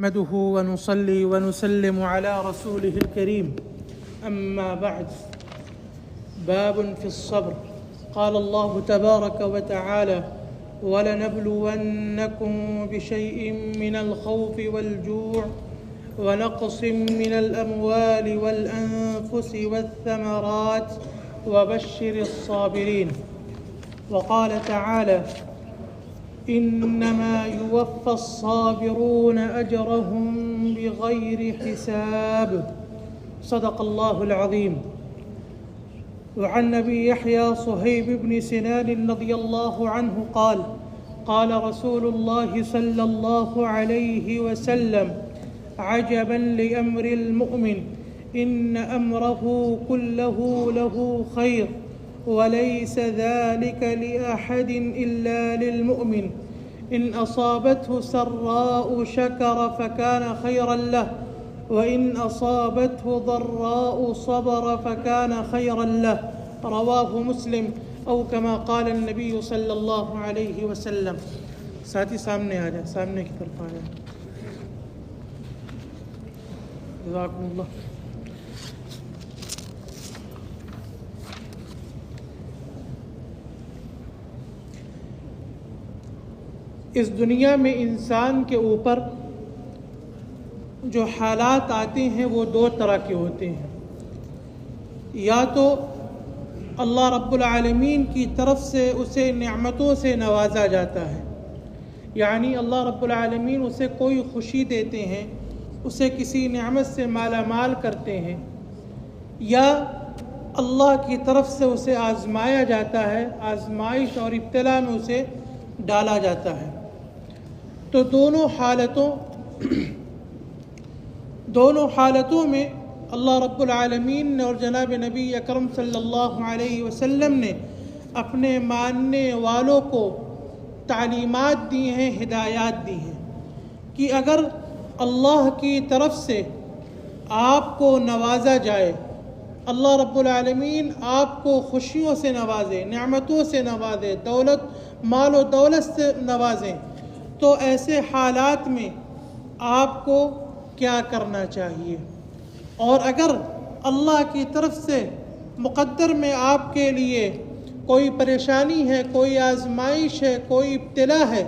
نحمده ونصلي ونسلم على رسوله الكريم أما بعد. باب في الصبر. قال الله تبارك وتعالى: ولنبلونكم بشيء من الخوف والجوع ونقص من الأموال والأنفس والثمرات وبشر الصابرين. وقال تعالى: إنما يوفى الصابرون أجرهم بغير حساب. صدق الله العظيم. وعن أبي يحيى صهيب بن سنان رضي الله عنه قال: قال رسول الله صلى الله عليه وسلم: عجبا لأمر المؤمن إن أمره كله له خير وليس ذلك لأحد إلا للمؤمن إن أصابته سراء شكر فكان خيرا له وإن أصابته ضراء صبر فكان خيرا له. رواه مسلم أو كما قال النبي صلی اللہ علیہ وسلم. ساتھی سامنے آ جائیں، سامنے کی طرف آ جائیں. جزاکم اللہ. اس دنیا میں انسان کے اوپر جو حالات آتے ہیں وہ دو طرح کے ہوتے ہیں. یا تو اللہ رب العالمین کی طرف سے اسے نعمتوں سے نوازا جاتا ہے، یعنی اللہ رب العالمین اسے کوئی خوشی دیتے ہیں، اسے کسی نعمت سے مالا مال کرتے ہیں، یا اللہ کی طرف سے اسے آزمایا جاتا ہے، آزمائش اور ابتلا میں اسے ڈالا جاتا ہے. تو دونوں حالتوں میں اللہ رب العالمین نے اور جناب نبی اکرم صلی اللہ علیہ وسلم نے اپنے ماننے والوں کو تعلیمات دی ہیں، ہدایات دی ہیں کہ اگر اللہ کی طرف سے آپ کو نوازا جائے، اللہ رب العالمین آپ کو خوشیوں سے نوازے، نعمتوں سے نوازے، مال و دولت سے نوازیں، تو ایسے حالات میں آپ کو کیا کرنا چاہیے. اور اگر اللہ کی طرف سے مقدر میں آپ کے لیے کوئی پریشانی ہے، کوئی آزمائش ہے، کوئی ابتلا ہے،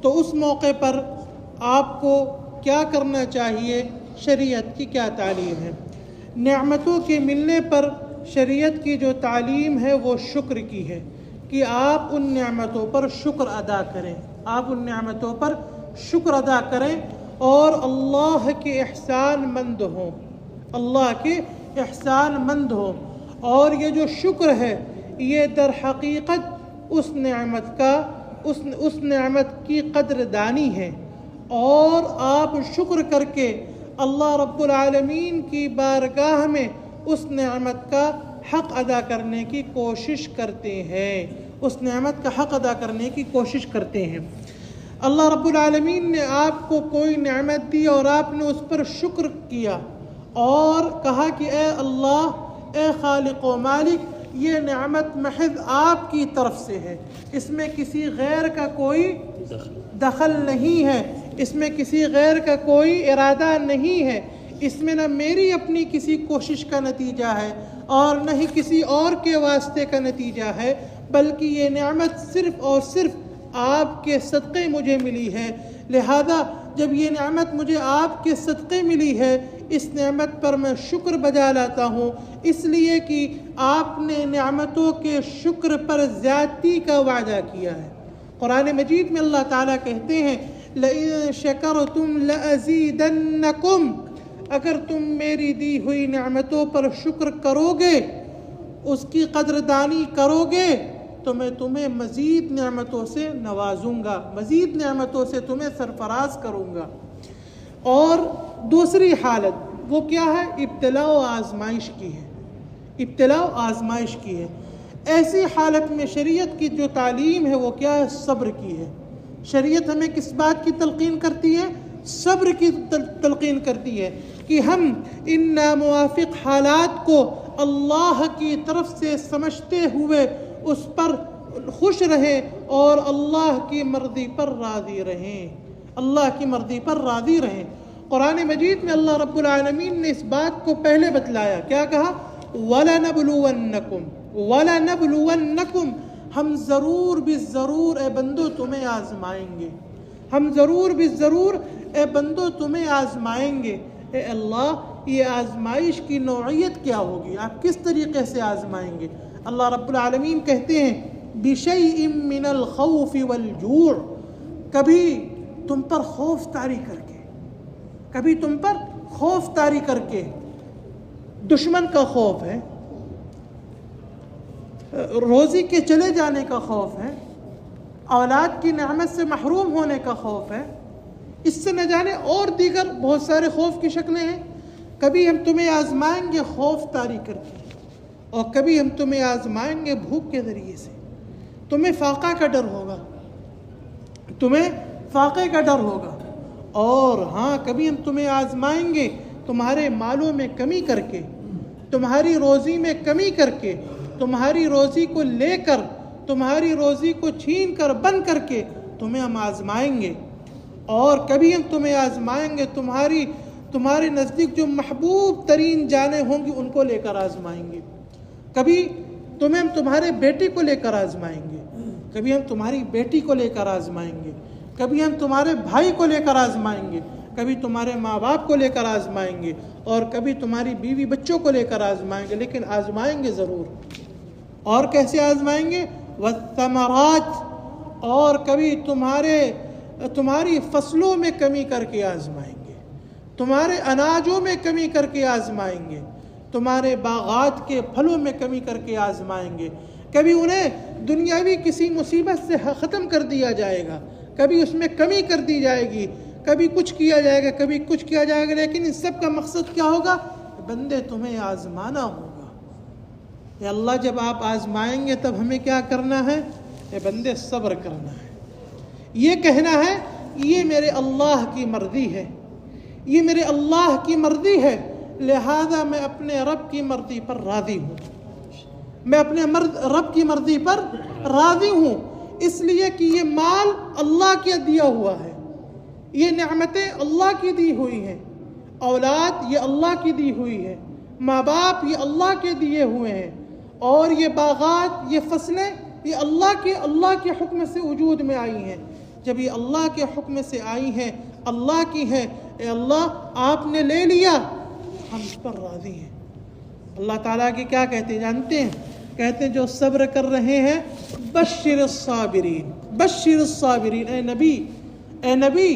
تو اس موقع پر آپ کو کیا کرنا چاہیے، شریعت کی کیا تعلیم ہے. نعمتوں کے ملنے پر شریعت کی جو تعلیم ہے وہ شکر کی ہے کہ آپ ان نعمتوں پر شکر ادا کریں، آپ ان نعمتوں پر شکر ادا کریں اور اللہ کے احسان مند ہوں، اللہ کے احسان مند ہوں. اور یہ جو شکر ہے یہ در حقیقت اس نعمت کی قدردانی ہے، اور آپ شکر کر کے اللہ رب العالمین کی بارگاہ میں اس نعمت کا حق ادا کرنے کی کوشش کرتے ہیں، اس نعمت کا حق ادا کرنے کی کوشش کرتے ہیں. اللہ رب العالمین نے آپ کو کوئی نعمت دی اور آپ نے اس پر شکر کیا اور کہا کہ اے اللہ، اے خالق و مالک، یہ نعمت محض آپ کی طرف سے ہے، اس میں کسی غیر کا کوئی دخل نہیں ہے، اس میں کسی غیر کا کوئی ارادہ نہیں ہے، اس میں نہ میری اپنی کسی کوشش کا نتیجہ ہے اور نہ ہی کسی اور کے واسطے کا نتیجہ ہے، بلکہ یہ نعمت صرف اور صرف آپ کے صدقے مجھے ملی ہے. لہذا جب یہ نعمت مجھے آپ کے صدقے ملی ہے، اس نعمت پر میں شکر بجا لاتا ہوں، اس لیے کہ آپ نے نعمتوں کے شکر پر زیادتی کا وعدہ کیا ہے. قرآن مجید میں اللہ تعالیٰ کہتے ہیں: لَإِن شَكَرْتُمْ لَأَزِيدَنَّكُمْ، اگر تم میری دی ہوئی نعمتوں پر شکر کرو گے، اس کی قدردانی کرو گے، تو میں تمہیں مزید نعمتوں سے نوازوں گا، مزید نعمتوں سے تمہیں سرفراز کروں گا. اور دوسری حالت وہ کیا ہے؟ ابتلا و آزمائش کی ہے، ابتلا و آزمائش کی ہے. ایسی حالت میں شریعت کی جو تعلیم ہے وہ کیا ہے؟ صبر کی ہے. شریعت ہمیں کس بات کی تلقین کرتی ہے؟ صبر کی تلقین کرتی ہے کہ ہم ان ناموافق حالات کو اللہ کی طرف سے سمجھتے ہوئے اس پر خوش رہیں اور اللہ کی مرضی پر راضی رہیں، اللہ کی مرضی پر راضی رہیں. قرآن مجید میں اللہ رب العالمین نے اس بات کو پہلے بتلایا، کیا کہا؟ وَلَنَبْلُوَنَّكُمْ، ہم ضرور بالضرور اے بندو تمہیں آزمائیں گے، ہم ضرور بالضرور اے بندو تمہیں آزمائیں گے۔ اے اللہ، یہ آزمائش کی نوعیت کیا ہوگی؟ آپ کس طریقے سے آزمائیں گے؟ اللہ رب العالمین کہتے ہیں بِشَيْءٍ مِّنَ الْخَوْفِ وَالْجُوعِ، کبھی تم پر خوف طاری کر کے، کبھی تم پر خوف طاری کر کے، دشمن کا خوف ہے، روزی کے چلے جانے کا خوف ہے، اولاد کی نعمت سے محروم ہونے کا خوف ہے، اس سے نہ جانے اور دیگر بہت سارے خوف کی شکلیں ہیں۔ کبھی ہم تمہیں آزمائیں گے خوف طاری کر کے، اور کبھی ہم تمہیں آزمائیں گے بھوک کے ذریعے سے، تمہیں فاقہ کا ڈر ہوگا، تمہیں فاقے کا ڈر ہوگا، اور ہاں کبھی ہم تمہیں آزمائیں گے تمہارے مالوں میں کمی کر کے، تمہاری روزی میں کمی کر کے، تمہاری روزی کو لے کر، تمہاری روزی کو چھین کر بند کر کے تمہیں ہم آزمائیں گے، اور کبھی ہم تمہیں آزمائیں گے تمہارے نزدیک جو محبوب ترین جانیں ہوں گی ان کو لے کر آزمائیں گے، کبھی تمہیں ہم تمہارے بیٹے کو لے کر آزمائیں گے، کبھی ہم تمہاری بیٹی کو لے کر آزمائیں گے، کبھی ہم تمہارے بھائی کو لے کر آزمائیں گے، کبھی تمہارے ماں باپ کو لے کر آزمائیں گے، اور کبھی تمہاری بیوی بچوں کو لے کر آزمائیں گے، لیکن آزمائیں گے ضرور۔ اور کیسے آزمائیں گے؟ والثمرات، اور کبھی تمہاری فصلوں میں کمی کر کے آزمائیں گے، تمہارے اناجوں میں کمی کر کے آزمائیں گے، تمہارے باغات کے پھلوں میں کمی کر کے آزمائیں گے، کبھی انہیں دنیاوی کسی مصیبت سے ختم کر دیا جائے گا، کبھی اس میں کمی کر دی جائے گی، کبھی کچھ کیا جائے گا، کبھی کچھ کیا جائے گا، لیکن ان سب کا مقصد کیا ہوگا؟ بندے تمہیں آزمانا ہوگا۔ اے اللہ، جب آپ آزمائیں گے تب ہمیں کیا کرنا ہے؟ اے بندے صبر کرنا ہے، یہ کہنا ہے یہ میرے اللہ کی مرضی ہے، یہ میرے اللہ کی مرضی ہے، لہذا میں اپنے رب کی مرضی پر راضی ہوں، میں اپنے رب کی مرضی پر راضی ہوں، اس لیے کہ یہ مال اللہ کے دیا ہوا ہے، یہ نعمتیں اللہ کی دی ہوئی ہیں، اولاد یہ اللہ کی دی ہوئی ہے، ماں باپ یہ اللہ کے دیے ہوئے ہیں، اور یہ باغات یہ فصلیں یہ اللہ کے حکم سے وجود میں آئی ہیں۔ جب یہ اللہ کے حکم سے آئی ہیں، اللہ کی ہیں، اے اللہ آپ نے لے لیا، ہم اس پر راضی ہیں۔ اللہ تعالیٰ کی کیا کہتے ہیں جانتے ہیں؟ کہتے ہیں جو صبر کر رہے ہیں بشر الصابرین، بشر الصابرین، اے نبی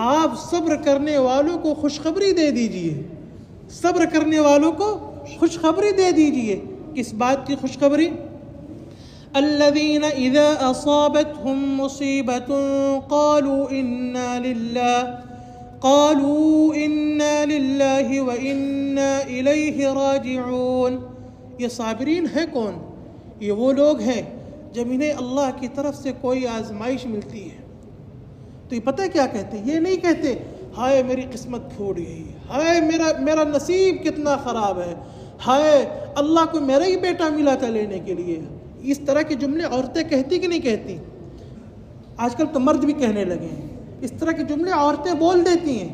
آپ صبر کرنے والوں کو خوشخبری دے دیجئے، صبر کرنے والوں کو خوشخبری دے دیجئے۔ کس بات کی خوشخبری؟ الذين اذا اصابتهم مصیبۃ قالوا انا للہ وانا الیہ راجعون۔ یہ صابرین ہے کون؟ یہ وہ لوگ ہیں جب انہیں اللہ کی طرف سے کوئی آزمائش ملتی ہے تو یہ پتہ کیا کہتے ہیں؟ یہ نہیں کہتے ہائے میری قسمت پھوٹ گئی، ہائے میرا نصیب کتنا خراب ہے، ہائے اللہ کو میرا ہی بیٹا ملا تھا لینے کے لیے۔ اس طرح کے جملے عورتیں کہتی کہ نہیں کہتی؟ آج کل تو مرد بھی کہنے لگے ہیں، اس طرح کے جملے عورتیں بول دیتی ہیں،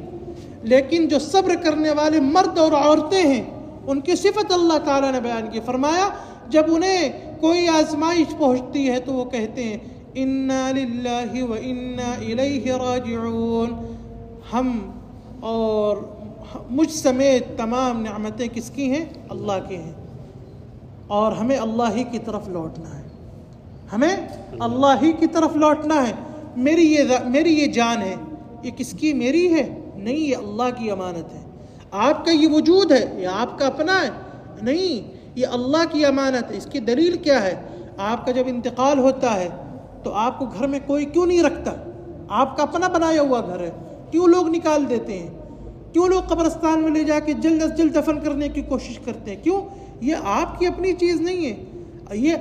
لیکن جو صبر کرنے والے مرد اور عورتیں ہیں ان کی صفت اللہ تعالیٰ نے بیان کی، فرمایا جب انہیں کوئی آزمائش پہنچتی ہے تو وہ کہتے ہیں انا للہ و انا الیہ راجعون، ہم اور مجھ سمیت تمام نعمتیں کس کی ہیں؟ اللہ کی ہیں، اور ہمیں اللہ ہی کی طرف لوٹنا ہے، ہمیں اللہ ہی کی طرف لوٹنا ہے۔ میری یہ جان ہے، یہ کس کی؟ میری ہے؟ نہیں، یہ اللہ کی امانت ہے۔ آپ کا یہ وجود ہے، یہ آپ کا اپنا ہے؟ نہیں، یہ اللہ کی امانت ہے۔ اس کی دلیل کیا ہے؟ آپ کا جب انتقال ہوتا ہے تو آپ کو گھر میں کوئی کیوں نہیں رکھتا؟ آپ کا اپنا بنایا ہوا گھر ہے، کیوں لوگ نکال دیتے ہیں؟ کیوں لوگ قبرستان میں لے جا کے جلد از جلد دفن کرنے کی کوشش کرتے ہیں؟ کیوں؟ یہ آپ کی اپنی چیز نہیں ہے، یہ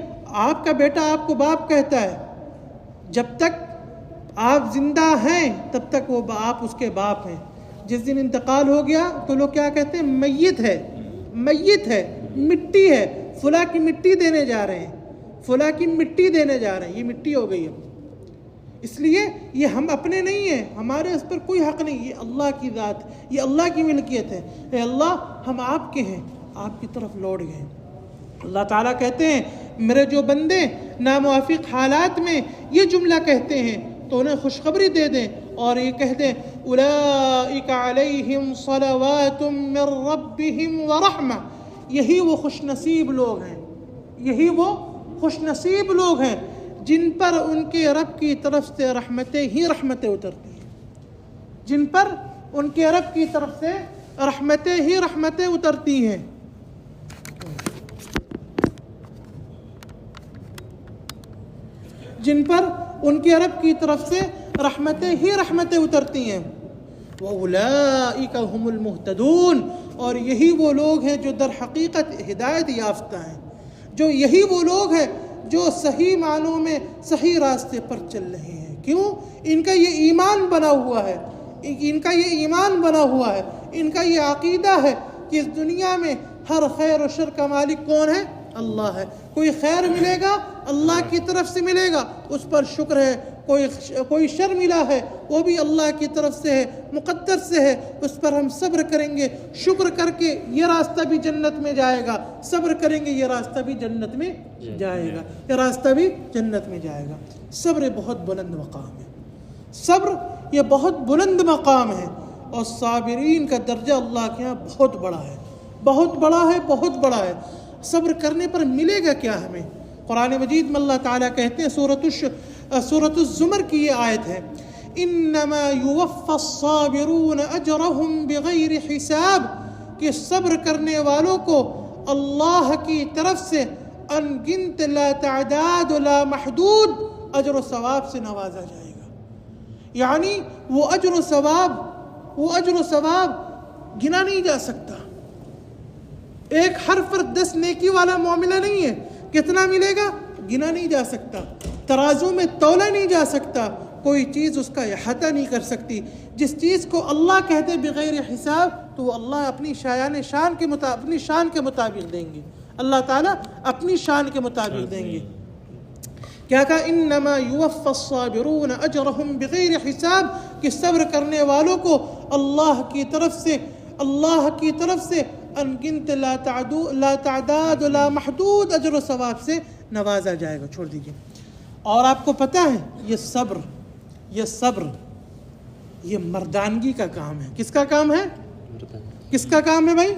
آپ کا بیٹا آپ کو باپ کہتا ہے، جب تک آپ زندہ ہیں تب تک وہ آپ اس کے باپ ہیں، جس دن انتقال ہو گیا تو لوگ کیا کہتے ہیں؟ میت ہے، مٹی ہے، فلاں کی مٹی دینے جا رہے ہیں، فلاں کی مٹی دینے جا رہے ہیں، یہ مٹی ہو گئی اب۔ اس لیے یہ ہم اپنے نہیں ہیں، ہمارے اس پر کوئی حق نہیں، یہ اللہ کی ذات، یہ اللہ کی ملکیت ہے۔ اے اللہ ہم آپ کے ہیں، آپ کی طرف لوٹ گئے۔ اللہ تعالیٰ کہتے ہیں میرے جو بندے ناموافق حالات میں یہ جملہ کہتے ہیں تو انہیں خوشخبری دے دیں اور یہ کہہ دیں اولئک علیہم صلوات من ربہم ورحمہ، یہی وہ خوش نصیب لوگ ہیں، یہی وہ خوش نصیب لوگ ہیں جن پر ان کے رب کی طرف سے رحمتیں ہی رحمتیں اترتی ہیں، جن پر ان کے رب کی طرف سے رحمتیں ہی رحمتیں اترتی ہیں۔ جن پر ان کے رب کی طرف سے رحمتیں ہی رحمتیں اترتی ہیں۔ وَأُولَئِكَ هُمُ الْمُهْتَدُونَ، اور یہی وہ لوگ ہیں جو در حقیقت ہدایت یافتہ ہیں، جو یہی وہ لوگ ہیں جو صحیح معنوں میں صحیح راستے پر چل رہے ہیں۔ کیوں؟ ان کا یہ ایمان بنا ہوا ہے، ان کا یہ ایمان بنا ہوا ہے، ان کا یہ عقیدہ ہے کہ اس دنیا میں ہر خیر و شر کا مالک کون ہے؟ اللہ ہے۔ کوئی خیر ملے گا اللہ کی طرف سے ملے گا، اس پر شکر ہے، کوئی شر ملا ہے وہ بھی اللہ کی طرف سے ہے، مقدر سے ہے، اس پر ہم صبر کریں گے، شکر کر کے یہ راستہ بھی جنت میں جائے گا، صبر کریں گے یہ راستہ بھی جنت میں جائے گا، یہ راستہ بھی جنت میں جائے گا۔ صبر بہت بلند مقام ہے، صبر یہ بہت بلند مقام ہے، اور صابرین کا درجہ اللہ کے ہاں بہت بڑا ہے، بہت بڑا ہے، بہت بڑا ہے۔ صبر کرنے پر ملے گا کیا ہمیں؟ قرآن مجید میں اللہ تعالیٰ کہتے ہیں، سورۃ الزمر کی یہ آیت ہے، انما یوفی الصابرون اجرہم بغیر حساب، کہ صبر کرنے والوں کو اللہ کی طرف سے ان گنت لا تعداد لا محدود اجر و ثواب سے نوازا جائے گا۔ یعنی وہ اجر و ثواب گنا نہیں جا سکتا، ایک حرف پر 10 نیکی والا معاملہ نہیں ہے، کتنا ملے گا گنا نہیں جا سکتا، ترازو میں تولا نہیں جا سکتا، کوئی چیز اس کا احاطہ نہیں کر سکتی۔ جس چیز کو اللہ کہتے بغیر حساب تو وہ اللہ اپنی شان کے مطابق دیں گے، اللہ تعالیٰ اپنی شان کے مطابق دیں گے۔ کیا کہا؟ انما یوفی الصابرون اجرہم بغیر حساب، کہ صبر کرنے والوں کو اللہ کی طرف سے انگنت لا تعداد لا محدود اجر و ثواب سے نوازا جائے گا۔ چھوڑ دیجئے۔ اور آپ کو پتہ ہے یہ صبر یہ مردانگی کا کام ہے۔ کس کا کام ہے؟ کس کا کام ہے بھائی؟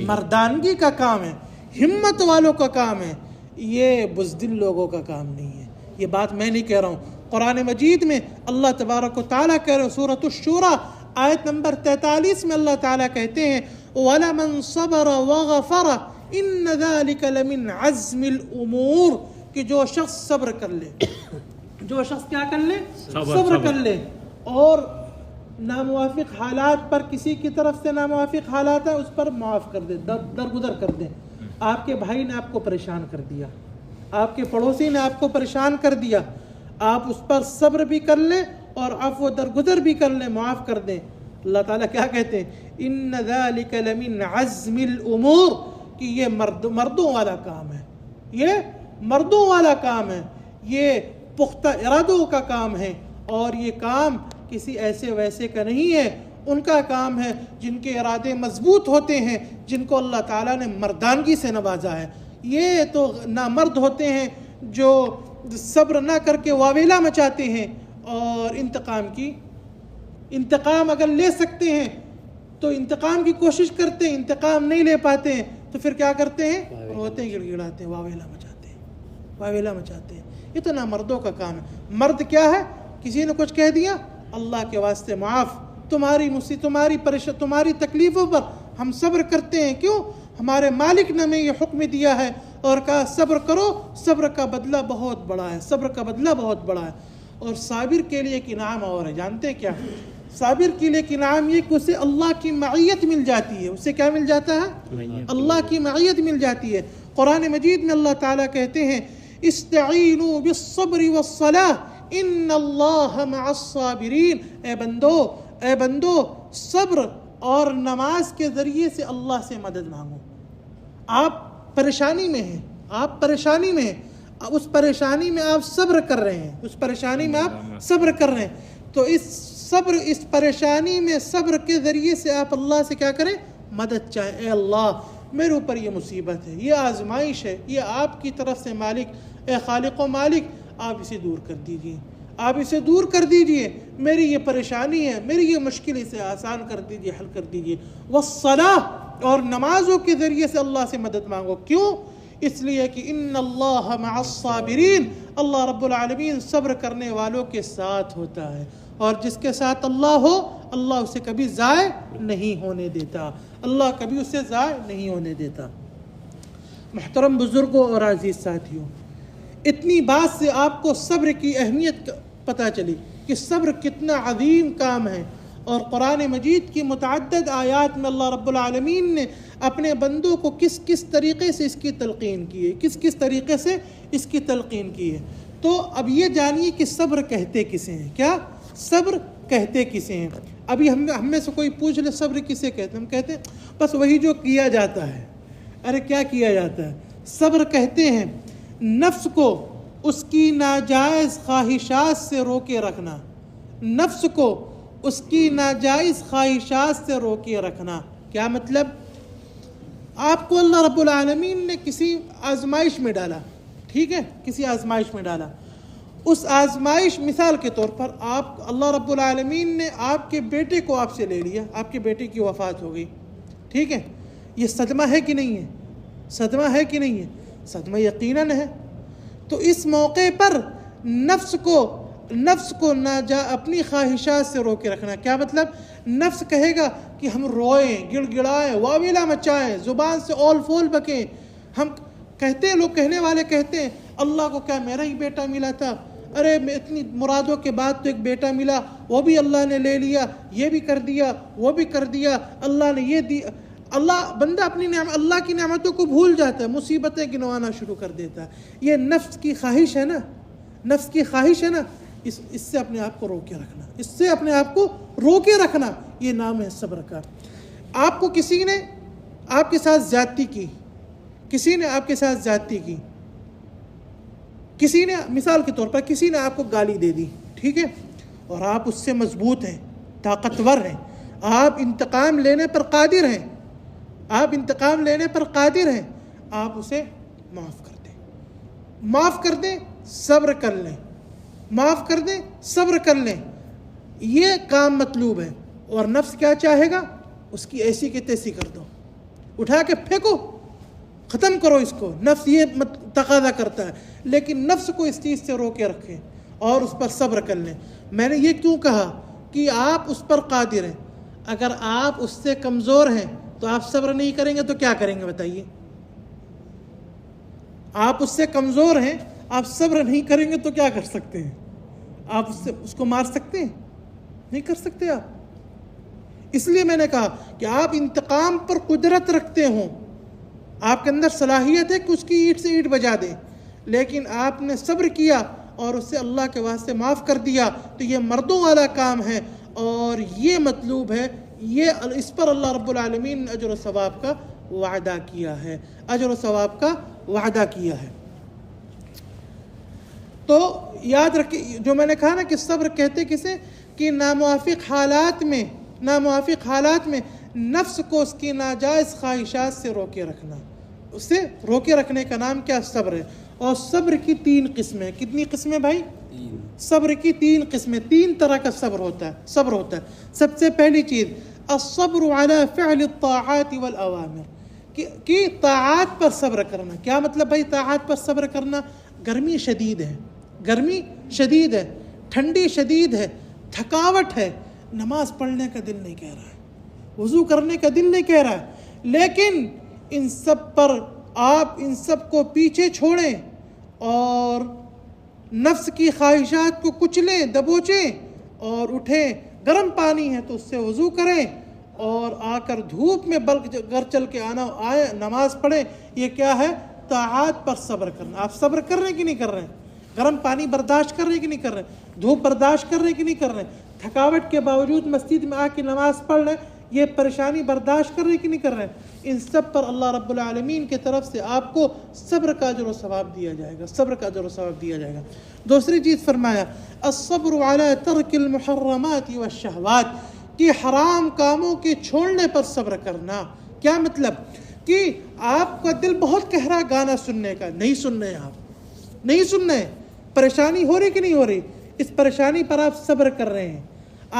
مردانگی کا کام ہے، ہمت والوں کا کام ہے، یہ بزدل لوگوں کا کام نہیں ہے۔ یہ بات میں نہیں کہہ رہا ہوں، قرآن مجید میں اللہ تبارک و تعالیٰ کہہ رہے، سورۃ الشورى آیت نمبر 43 میں اللہ تعالیٰ کہتے ہیں وَلَمَنْ صَبَرَ وَغَفَرَ إِنَّ ذَلِكَ لَمِنْ عَزْمِ الْأُمُورِ، کہ جو شخص صبر کر لے، جو شخص کیا کر لے؟ صبر کر لے، اور ناموافق حالات پر، کسی کی طرف سے ناموافق حالات ہیں اس پر معاف کر دے، درگزر کر دے۔ آپ کے بھائی نے آپ کو پریشان کر دیا، آپ کے پڑوسی نے آپ کو پریشان کر دیا، آپ اس پر صبر بھی کر لیں اور عفو درگزر بھی کر لیں، معاف کر دیں۔ اللہ تعالیٰ کیا کہتے ہیں؟ ان ذالک لمن عزم الامور، کہ یہ مردوں والا کام ہے، یہ مردوں والا کام ہے، یہ پختہ ارادوں کا کام ہے، اور یہ کام کسی ایسے ویسے کا نہیں ہے، ان کا کام ہے جن کے ارادے مضبوط ہوتے ہیں، جن کو اللہ تعالیٰ نے مردانگی سے نوازا ہے۔ یہ تو نامرد ہوتے ہیں جو صبر نہ کر کے واویلا مچاتے ہیں، اور انتقام اگر لے سکتے ہیں تو انتقام کی کوشش کرتے ہیں، انتقام نہیں لے پاتے ہیں تو پھر کیا کرتے ہیں؟ روتے گڑ گڑاتے ہیں، واویلا مچاتے ہیں۔ یہ تو نامردوں کا کام ہے۔ مرد کیا ہے؟ کسی نے کچھ کہہ دیا، اللہ کے واسطے معاف، تمہاری تکلیفوں پر ہم صبر کرتے ہیں، کیوں؟ ہمارے مالک نے ہمیں یہ حکم دیا ہے اور کہا صبر کرو، صبر کا بدلہ بہت بڑا ہے، صبر کا بدلہ بہت بڑا ہے۔ اور صابر کے لیے ایک انعام اور ہے، جانتے ہیں کیا؟ صابر کے لیے ایک انعام یہ کہ اسے اللہ کی معیت مل جاتی ہے۔ اسے کیا مل جاتا ہے؟ اللہ کی معیت مل جاتی ہے۔ قرآن مجید میں اللہ تعالیٰ کہتے ہیں استعینوا بالصبر والصلاة ان اللہ مع الصابرین، اے بندو صبر اور نماز کے ذریعے سے اللہ سے مدد مانگو۔ آپ پریشانی میں ہیں، اس پریشانی میں آپ صبر کر رہے ہیں، اس پریشانی میں آپ صبر کر رہے ہیں، تو اس پریشانی میں صبر کے ذریعے سے آپ اللہ سے کیا کریں؟ مدد چاہیں، اے اللہ میرے اوپر یہ مصیبت ہے، یہ آزمائش ہے، یہ آپ کی طرف سے مالک، اے خالق و مالک آپ اسے دور کر دیجئے، آپ اسے دور کر دیجئے، میری یہ پریشانی ہے، میری یہ مشکل، اسے آسان کر دیجئے، حل کر دیجئے۔ والصلاۃ، اور نمازوں کے ذریعے سے اللہ سے مدد مانگو۔ کیوں؟ اس لیے کہ ان اللہ مع الصابرین، اللہ رب العالمین صبر کرنے والوں کے ساتھ ہوتا ہے، اور جس کے ساتھ اللہ ہو اللہ اسے کبھی ضائع نہیں ہونے دیتا، اللہ کبھی اسے ضائع نہیں ہونے دیتا۔ محترم بزرگوں اور عزیز ساتھیوں، اتنی بات سے آپ کو صبر کی اہمیت پتہ چلی کہ صبر کتنا عظیم کام ہے، اور قرآن مجید کی متعدد آیات میں اللہ رب العالمین نے اپنے بندوں کو کس کس طریقے سے اس کی تلقین کی ہے، کس کس طریقے سے اس کی تلقین کی ہے۔ تو اب یہ جانیے کہ صبر کہتے کسے ہیں، کیا صبر کہتے کسے ہیں؟ ابھی ہم میں سے کوئی پوچھ لے صبر کسے کہتے ہیں، ہم کہتے ہیں بس وہی جو کیا جاتا ہے۔ ارے کیا کیا جاتا ہے؟ صبر کہتے ہیں نفس کو اس کی ناجائز خواہشات سے روکے رکھنا، نفس کو اس کی ناجائز خواہشات سے روکے رکھنا۔ کیا مطلب؟ آپ کو اللہ رب العالمین نے کسی آزمائش میں ڈالا، ٹھیک ہے، کسی آزمائش میں ڈالا، اس آزمائش، مثال کے طور پر آپ، اللہ رب العالمین نے آپ کے بیٹے کو آپ سے لے لیا، آپ کے بیٹے کی وفات ہو گئی، ٹھیک ہے، یہ صدمہ ہے کہ نہیں ہے؟ صدمہ ہے کہ نہیں ہے؟ صدمہ یقیناً ہے۔ تو اس موقع پر نفس کو اپنی خواہشات سے روکے رکھنا۔ کیا مطلب؟ نفس کہے گا کہ ہم روئیں، گڑ گڑائیں، واویلا مچائیں، زبان سے اول فول بکیں، ہم کہتے ہیں، لوگ کہنے والے کہتے ہیں اللہ کو کیا میرا ہی بیٹا ملا تھا، ارے اتنی مرادوں کے بعد تو ایک بیٹا ملا، وہ بھی اللہ نے لے لیا، یہ بھی کر دیا، وہ بھی کر دیا، اللہ نے یہ دیا۔ بندہ اپنی اللہ کی نعمتوں کو بھول جاتا ہے، مصیبتیں گنوانا شروع کر دیتا ہے۔ یہ نفس کی خواہش ہے نا، نفس کی خواہش ہے نا، اس سے اپنے آپ کو روکے رکھنا، اس سے اپنے آپ کو روکے رکھنا، یہ نام ہے صبر کا۔ آپ کو کسی نے آپ کے ساتھ زیادتی کی، کسی نے آپ کے ساتھ زیادتی کی، کسی نے، مثال کے طور پر کسی نے آپ کو گالی دے دی، ٹھیک ہے، اور آپ اس سے مضبوط ہیں، طاقتور ہیں، آپ انتقام لینے پر قادر ہیں، آپ انتقام لینے پر قادر ہیں، آپ اسے معاف کر دیں، معاف کر دیں، صبر کر لیں، معاف کر دیں، صبر کر لیں، یہ کام مطلوب ہے۔ اور نفس کیا چاہے گا؟ اس کی ایسی کی تیسی کر دو، اٹھا کے پھینکو، ختم کرو اس کو، نفس یہ تقاضا کرتا ہے، لیکن نفس کو اس چیز سے روکے رکھیں اور اس پر صبر کر لیں۔ میں نے یہ کیوں کہا کہ آپ اس پر قادر ہیں؟ اگر آپ اس سے کمزور ہیں تو آپ صبر نہیں کریں گے تو کیا کریں گے بتائیے؟ آپ اس سے کمزور ہیں، آپ صبر نہیں کریں گے تو کیا کر سکتے ہیں؟ آپ اس کو مار سکتے ہیں؟ نہیں کر سکتے آپ۔ اس لیے میں نے کہا کہ آپ انتقام پر قدرت رکھتے ہوں، آپ کے اندر صلاحیت ہے کہ اس کی اینٹ سے اینٹ بجا دیں، لیکن آپ نے صبر کیا اور اسے اللہ کے واسطے معاف کر دیا، تو یہ مردوں والا کام ہے، اور یہ مطلوب ہے، یہ اس پر اللہ رب العالمین نے اجر و ثواب کا وعدہ کیا ہے، اجر و ثواب کا وعدہ کیا ہے۔ تو یاد رکھیں جو میں نے کہا نا کہ صبر کہتے کسے، کہ ناموافق حالات میں نفس کو اس کی ناجائز خواہشات سے روکے رکھنا، اسے روکے رکھنے کا نام کیا؟ صبر ہے۔ اور صبر کی 3 قسمیں، کتنی قسمیں بھائی؟ صبر کی 3 قسمیں، 3 طرح کا صبر ہوتا ہے۔ سب سے پہلی چیز الصبر علی فعل الطاعات والاوامر، کہ طاعات پر صبر کرنا۔ کیا مطلب بھائی طاعات پر صبر کرنا؟ گرمی شدید ہے، ٹھنڈی شدید ہے، تھکاوٹ ہے، نماز پڑھنے کا دل نہیں کہہ رہا ہے، وضو کرنے کا دل نہیں کہہ رہا ہے، لیکن ان سب پر آپ ان سب کو پیچھے چھوڑیں اور نفس کی خواہشات کو کچلیں، دبوچیں اور اٹھیں۔ گرم پانی ہے تو اس سے وضو کریں اور آ کر دھوپ میں بلکہ گھر چل کے آئے نماز پڑھیں۔ یہ کیا ہے؟ طاعات پر صبر کرنا۔ آپ صبر کر رہے ہیں کہ نہیں کر رہے ہیں؟ گرم پانی برداشت کر رہے ہیں کہ نہیں کر رہے ہیں؟ دھوپ برداشت کر رہے ہیں کہ نہیں کر رہے ہیں؟ تھکاوٹ کے باوجود مسجد میں آ کے نماز پڑھ رہے ہیں، یہ پریشانی برداشت کر رہے کہ نہیں کر رہے ہیں؟ ان سب پر اللہ رب العالمین کی طرف سے آپ کو صبر کا اجر و ثواب دیا جائے گا، صبر کا اجر و ثواب دیا جائے گا۔ دوسری چیز فرمایا الصبر علی ترک المحرمات والشہوات، کہ حرام کاموں کے چھوڑنے پر صبر کرنا۔ کیا مطلب؟ کہ آپ کا دل بہت کہہ رہا ہے گانا سننے کا، نہیں سن رہے، آپ نہیں سن رہے، پریشانی ہو رہی کہ نہیں ہو رہی، اس پریشانی پر آپ صبر کر رہے ہیں۔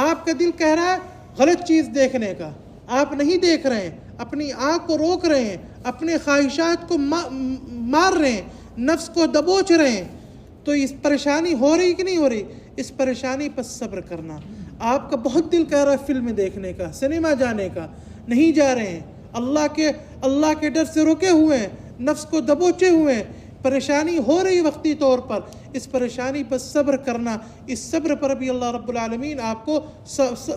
آپ کا دل کہہ رہا ہے غلط چیز دیکھنے کا، آپ نہیں دیکھ رہے ہیں، اپنی آنکھ کو روک رہے ہیں، اپنے خواہشات کو مار رہے ہیں، نفس کو دبوچ رہے ہیں، تو اس پریشانی ہو رہی کہ نہیں ہو رہی، اس پریشانی پر صبر کرنا۔ آپ کا بہت دل کہہ رہا ہے فلم دیکھنے کا، سنیما جانے کا، نہیں جا رہے ہیں، اللہ کے ڈر سے رکے ہوئے ہیں، نفس کو دبوچے ہوئے ہیں، پریشانی ہو رہی وقتی طور پر، اس پریشانی پر صبر کرنا۔ اس صبر پر بھی اللہ رب العالمین آپ کو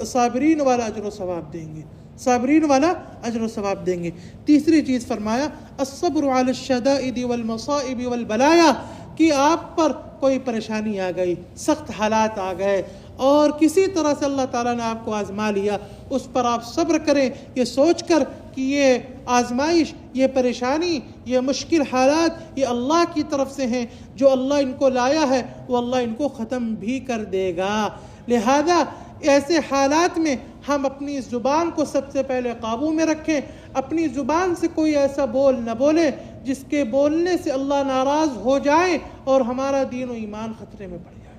صابرین والا اجر و ثواب دیں گے، صابرین والا اجر و ثواب دیں گے۔ تیسری چیز فرمایا الصبر علی الشدائد والمصائب والبلایا، کہ آپ پر کوئی پریشانی آ گئی، سخت حالات آ گئے اور کسی طرح سے اللہ تعالیٰ نے آپ کو آزما لیا، اس پر آپ صبر کریں یہ سوچ کر کہ یہ آزمائش، یہ پریشانی، یہ مشکل حالات یہ اللہ کی طرف سے ہیں، جو اللہ ان کو لایا ہے وہ اللہ ان کو ختم بھی کر دے گا۔ لہذا ایسے حالات میں ہم اپنی زبان کو سب سے پہلے قابو میں رکھیں، اپنی زبان سے کوئی ایسا بول نہ بولے جس کے بولنے سے اللہ ناراض ہو جائے اور ہمارا دین و ایمان خطرے میں پڑ جائے،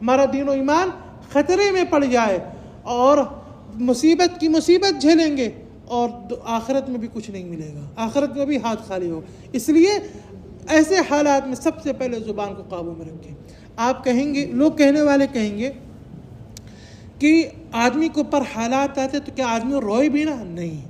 ہمارا دین و ایمان خطرے میں پڑ جائے اور مصیبت کی مصیبت جھیلیں گے اور آخرت میں بھی کچھ نہیں ملے گا، آخرت میں بھی ہاتھ خالی ہو۔ اس لیے ایسے حالات میں سب سے پہلے زبان کو قابو میں رکھیں۔ آپ کہیں گے، لوگ کہنے والے کہیں گے کہ آدمی کے اوپر حالات آتے تو کیا آدمی روئے بھی نہ؟ نہیں،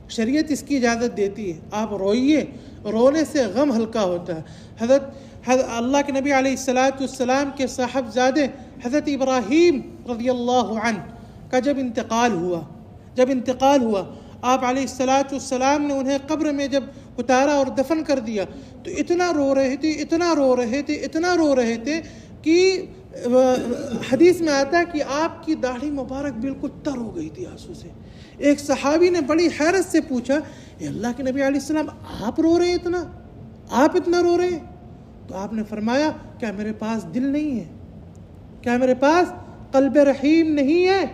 شریعت اس کی اجازت دیتی ہے، آپ روئیے، رونے سے غم ہلکا ہوتا ہے۔ حضرت اللہ کے نبی علیہ السلام کے صاحبزادے حضرت ابراہیم رضی اللہ عنہ کا جب انتقال ہوا آپ علیہ السلام نے انہیں قبر میں جب اتارا اور دفن کر دیا تو اتنا رو رہے تھے کہ حدیث میں آتا ہے کہ آپ کی داڑھی مبارک بالکل تر ہو گئی تھی آنسو سے۔ ایک صحابی نے بڑی حیرت سے پوچھا، اے اللہ کے نبی علیہ السلام آپ رو رہے ہیں اتنا، آپ اتنا رو رہے ہیں؟ تو آپ نے فرمایا کیا میرے پاس دل نہیں ہے، کیا میرے پاس قلب رحیم نہیں ہے؟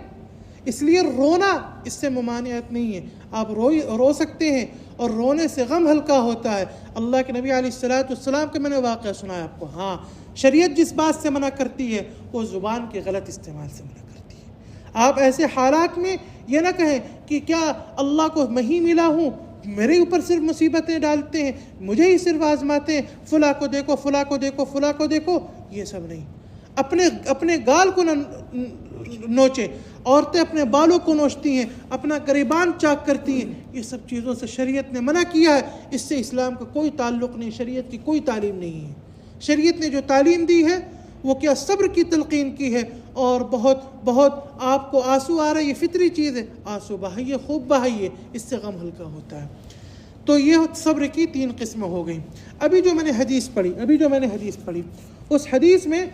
اس لیے رونا اس سے ممانعت نہیں ہے، آپ رو سکتے ہیں اور رونے سے غم ہلکا ہوتا ہے۔ اللہ کے نبی علیہ السلام کا میں نے واقعہ سنایا آپ کو۔ ہاں، شریعت جس بات سے منع کرتی ہے وہ زبان کے غلط استعمال سے منع کرتی ہے۔ آپ ایسے حالات میں یہ نہ کہیں کہ کیا اللہ کو میں ہی ملا ہوں، میرے اوپر صرف مصیبتیں ڈالتے ہیں، مجھے ہی صرف آزماتے ہیں، فلاں کو دیکھو، فلاں کو دیکھو، فلاں کو دیکھو، یہ سب نہیں۔ اپنے گال کو نہ نوچیں، عورتیں اپنے بالوں کو نوچتی ہیں، اپنا گریبان چاک کرتی ہیں، یہ سب چیزوں سے شریعت نے منع کیا ہے، اس سے اسلام کا کوئی تعلق نہیں، شریعت کی کوئی تعلیم نہیں ہے۔ شریعت نے جو تعلیم دی ہے وہ کیا صبر کی تلقین کی ہے، اور بہت آپ کو آنسو آ رہا ہے، یہ فطری چیز ہے، آنسو بہائیے، خوب بہائیے، اس سے غم ہلکا ہوتا ہے۔ تو یہ صبر کی 3 قسمیں ہو گئیں۔ ابھی جو میں نے حدیث پڑھی اس حدیث میں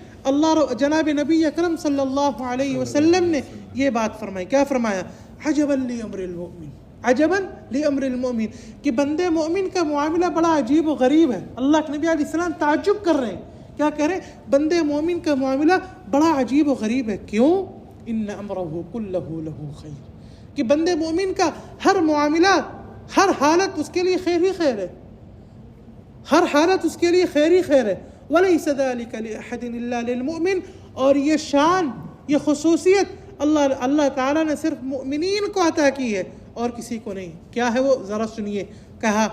جناب نبی اکرم صلی اللہ علیہ وسلم نے یہ بات فرمائی، کیا فرمایا؟ عجبا لامر المؤمن، عجبا لامر المؤمن، کہ بندے مومن کا معاملہ بڑا عجیب و غریب ہے۔ اللہ کے نبی علیہ السلام تعجب کر رہے ہیں، کیا کہہ رہے ہیں؟ بندے مومن کا معاملہ بڑا عجیب و غریب ہے۔ کیوں؟ ان امرہ کلہ لہ خیر، کہ بندے مومن کا ہر معاملہ، ہر حالت اس کے لیے خیر ہی خیر ہے، ہر حالت اس کے لیے خیر ہی خیر ہے۔ وَلَيْسَ ذَلِكَ لِأَحَدٍ إِلَّا لِلْمُؤْمِنِ، اور یہ شان، یہ خصوصیت اللہ تعالیٰ نے صرف مؤمنین کو عطا کی ہے اور کسی کو نہیں۔ کیا ہے وہ؟ ذرا سنیے۔ کہا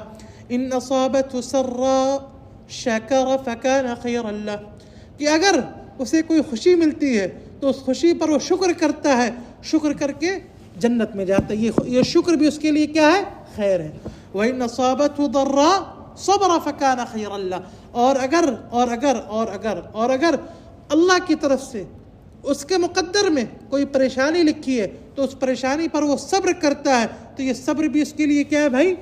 إِنْ أَصَابَتْهُ سَرًّا شَكَرَ فَكَانَ خَيْرًا لَهُ، کہ اگر اسے کوئی خوشی ملتی ہے تو اس خوشی پر وہ شکر کرتا ہے، شکر کر کے جنت میں جاتا ہے، یہ شکر بھی اس کے لیے کیا ہے؟ خیر ہے۔ وَإِنْ أَصَابَتْهُ ضَرًّا صبر فکان خیر اللہ، اور اگر اللہ کی طرف سے اس کے مقدر میں کوئی پریشانی لکھی ہے تو اس پریشانی پر وہ صبر کرتا ہے تو یہ صبر بھی اس کے لیے کیا ہے بھائی؟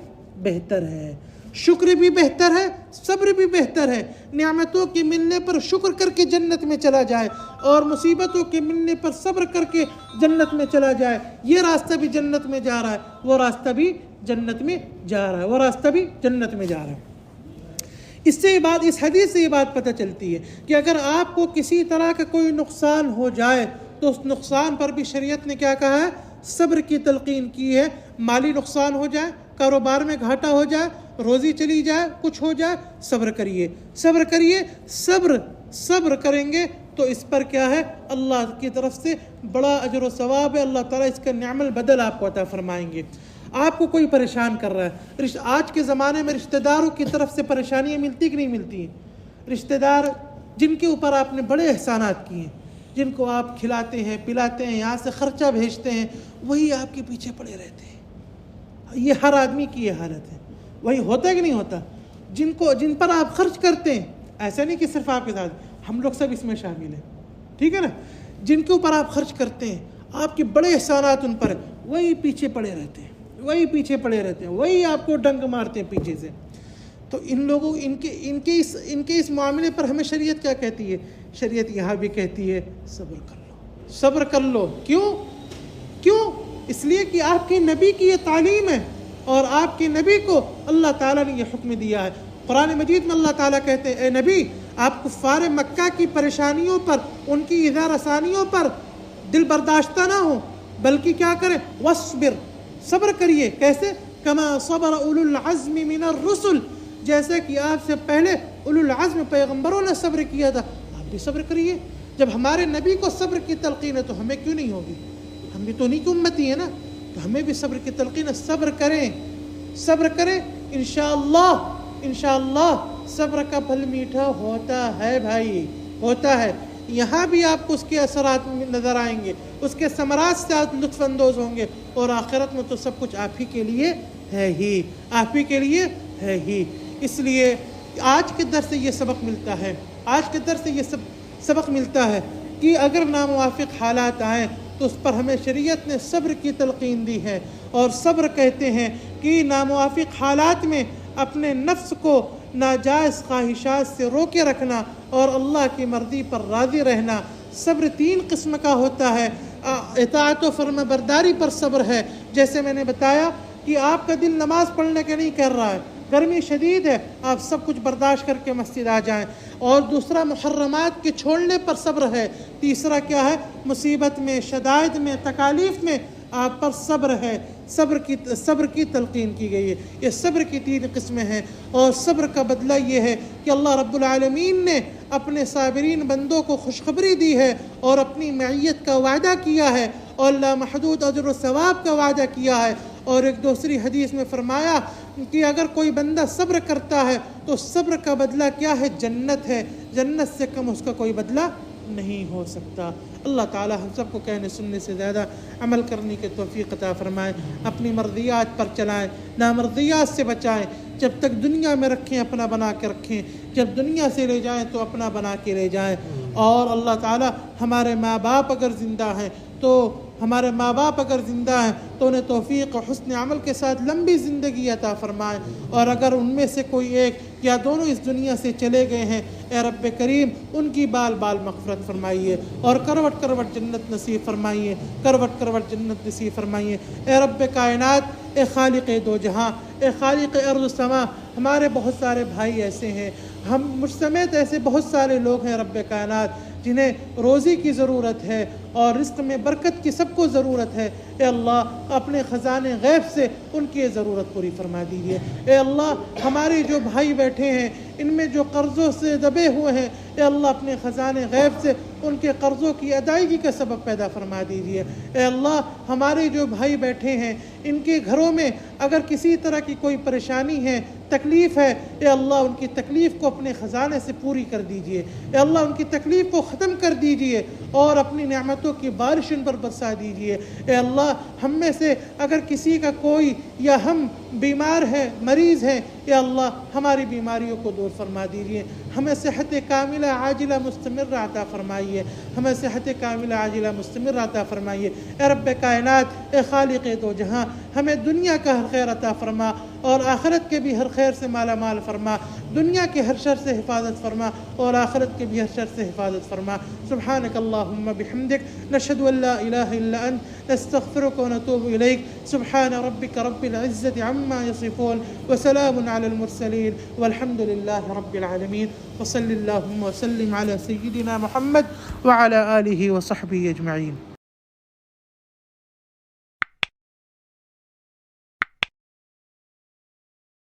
بہتر ہے۔ شکر بھی بہتر ہے، صبر بھی بہتر ہے۔ نعمتوں کے ملنے پر شکر کر کے جنت میں چلا جائے اور مصیبتوں کے ملنے پر صبر کر کے جنت میں چلا جائے۔ یہ راستہ بھی جنت میں جا رہا ہے، وہ راستہ بھی جنت میں جا رہا ہے، وہ راستہ بھی جنت میں جا رہا ہے۔ اس حدیث سے یہ بات پتہ چلتی ہے کہ اگر آپ کو کسی طرح کا کوئی نقصان ہو جائے تو اس نقصان پر بھی شریعت نے کیا کہا ہے؟ صبر کی تلقین کی ہے۔ مالی نقصان ہو جائے، کاروبار میں گھاٹا ہو جائے، روزی چلی جائے، کچھ ہو جائے، صبر کریے، صبر کریے۔ صبر کریں گے تو اس پر کیا ہے؟ اللہ کی طرف سے بڑا اجر و ثواب ہے، اللہ تعالیٰ اس کا نعم البدل آپ کو عطا فرمائیں گے۔ آپ کو کوئی پریشان کر رہا ہے، آج کے زمانے میں رشتہ داروں کی طرف سے پریشانیاں ملتی کہ نہیں ملتی ہیں؟ رشتہ دار جن کے اوپر آپ نے بڑے احسانات کیے ہیں، جن کو آپ کھلاتے ہیں پلاتے ہیں، یہاں سے خرچہ بھیجتے ہیں، وہی آپ کے پیچھے پڑے رہتے ہیں۔ یہ ہر آدمی کی یہ حالت ہے۔ وہی ہوتا ہے کہ نہیں ہوتا؟ جن پر آپ خرچ کرتے ہیں، ایسا نہیں کہ صرف آپ کے ساتھ، ہم لوگ سب اس میں شامل ہیں، ٹھیک ہے نا؟ جن کے اوپر آپ خرچ کرتے ہیں، آپ کے بڑے احسانات ان پر، وہی پیچھے پڑے رہتے ہیں، وہی آپ کو ڈنگ مارتے ہیں پیچھے سے۔ تو ان لوگوں ان کے اس معاملے پر ہمیں شریعت کیا کہتی ہے؟ شریعت یہاں بھی کہتی ہے صبر کر لو۔ کیوں؟ اس لیے کہ آپ کے نبی کی یہ تعلیم ہے اور آپ کے نبی کو اللہ تعالیٰ نے یہ حکم دیا ہے۔ قرآن مجید میں اللہ تعالیٰ کہتے ہیں اے نبی، آپ کفار مکہ کی پریشانیوں پر، ان کی ایذا رسانیوں پر دل برداشتہ نہ ہو، بلکہ کیا کریں؟ وَاصْبِرْ، صبر کریے۔ کیسے؟ کما صبر اولو العزم من الرسل، جیسے کہ آپ سے پہلے اولو العزم پیغمبروں نے صبر کیا تھا، آپ بھی صبر کریے۔ جب ہمارے نبی کو صبر کی تلقین ہے تو ہمیں کیوں نہیں ہوگی؟ ہم بھی تو انہیں کی امتی ہیں نا، تو ہمیں بھی صبر کی تلقین ہے۔ صبر کریں انشاءاللہ صبر کا پھل میٹھا ہوتا ہے بھائی، ہوتا ہے۔ یہاں بھی آپ کو اس کے اثرات نظر آئیں گے، اس کے ثمرات سے آپ لطف اندوز ہوں گے، اور آخرت میں تو سب کچھ آپ ہی کے لیے ہے ہی۔ اس لیے آج کے درس سے یہ سبق ملتا ہے کہ اگر ناموافق حالات آئیں تو اس پر ہمیں شریعت نے صبر کی تلقین دی ہے، اور صبر کہتے ہیں کہ ناموافق حالات میں اپنے نفس کو ناجائز خواہشات سے روکے رکھنا اور اللہ کی مرضی پر راضی رہنا۔ صبر 3 قسم کا ہوتا ہے۔ اطاعت و فرما برداری پر صبر ہے، جیسے میں نے بتایا کہ آپ کا دل نماز پڑھنے کے نہیں کر رہا ہے، گرمی شدید ہے، آپ سب کچھ برداشت کر کے مسجد آ جائیں۔ اور دوسرا محرمات کے چھوڑنے پر صبر ہے۔ تیسرا کیا ہے؟ مصیبت میں، شدائد میں، تکالیف میں آپ پر صبر ہے، صبر کی تلقین کی گئی ہے۔ یہ صبر کی 3 قسمیں ہیں، اور صبر کا بدلہ یہ ہے کہ اللہ رب العالمین نے اپنے صابرین بندوں کو خوشخبری دی ہے اور اپنی معیت کا وعدہ کیا ہے، اور لامحدود اجر و ثواب کا وعدہ کیا ہے۔ اور ایک دوسری حدیث میں فرمایا کہ اگر کوئی بندہ صبر کرتا ہے تو صبر کا بدلہ کیا ہے؟ جنت ہے، جنت سے کم اس کا کوئی بدلہ نہیں ہو سکتا۔ اللہ تعالی ہم سب کو کہنے سننے سے زیادہ عمل کرنے کی توفیق عطا فرمائے، اپنی مرضیات پر چلائیں، نامرضیات سے بچائیں۔ جب تک دنیا میں رکھیں اپنا بنا کے رکھیں، جب دنیا سے لے جائیں تو اپنا بنا کے لے جائیں۔ اور اللہ تعالی ہمارے ماں باپ اگر زندہ ہیں تو انہیں توفیق و حسن عمل کے ساتھ لمبی زندگی عطا فرمائے، اور اگر ان میں سے کوئی ایک یا دونوں اس دنیا سے چلے گئے ہیں، اے رب کریم ان کی بال مغفرت فرمائیے، اور کروٹ کروٹ جنت نصیب فرمائیے، اے رب کائنات، اے خالق دو جہاں، اے خالق ارض و سما۔ ہمارے بہت سارے بھائی ایسے ہیں، ہم مجھ سمیت ایسے بہت سارے لوگ ہیں رب کائنات جنہیں روزی کی ضرورت ہے اور رزق میں برکت کی سب کو ضرورت ہے۔ اے اللہ اپنے خزانے غیب سے ان کی یہ ضرورت پوری فرما دیجیے۔ اے اللہ ہمارے جو بھائی بیٹھے ہیں ان میں جو قرضوں سے دبے ہوئے ہیں، اے اللہ اپنے خزانے غیب سے ان کے قرضوں کی ادائیگی کا سبب پیدا فرما دیجیے۔ اے اللہ ہمارے جو بھائی بیٹھے ہیں ان کے گھروں میں اگر کسی طرح کی کوئی پریشانی ہے، تکلیف ہے، اے اللہ ان کی تکلیف کو اپنے خزانے سے پوری کر دیجیے۔ اے اللہ ان کی تکلیف کو ختم کر دیجیے اور اپنی نعمتوں کی بارش ان پر برسا دیجیے۔ اے اللہ ہم میں سے اگر کسی کا کوئی یا ہم بیمار ہیں، مریض ہیں، یا اللہ ہماری بیماریوں کو دور فرما دیجیے، ہمیں صحت کاملہ عاجلہ مستمر عطا فرمائیے، ہمیں صحت کاملہ عاجلہ مستمر عطا فرمائیے۔ اے رب کائنات، اے خالق دو جہاں، ہمیں دنیا کا ہر خیر عطا فرما اور آخرت کے بھی ہر خیر سے مالا مال فرما، دنیا کے ہر شر سے حفاظت فرما اور آخرت کے بھی ہر شر سے حفاظت فرما۔ سبحانک اللہم بحمدک، نشہد ان لا الہ الا انت، نستغفرک ونتوب الیک۔ سبحان ربک رب العزة عما يصفون وسلام على المرسلين والحمد لله رب العالمين، وصل اللهم وسلم على سيدنا محمد وعلى آله وصحبه أجمعين۔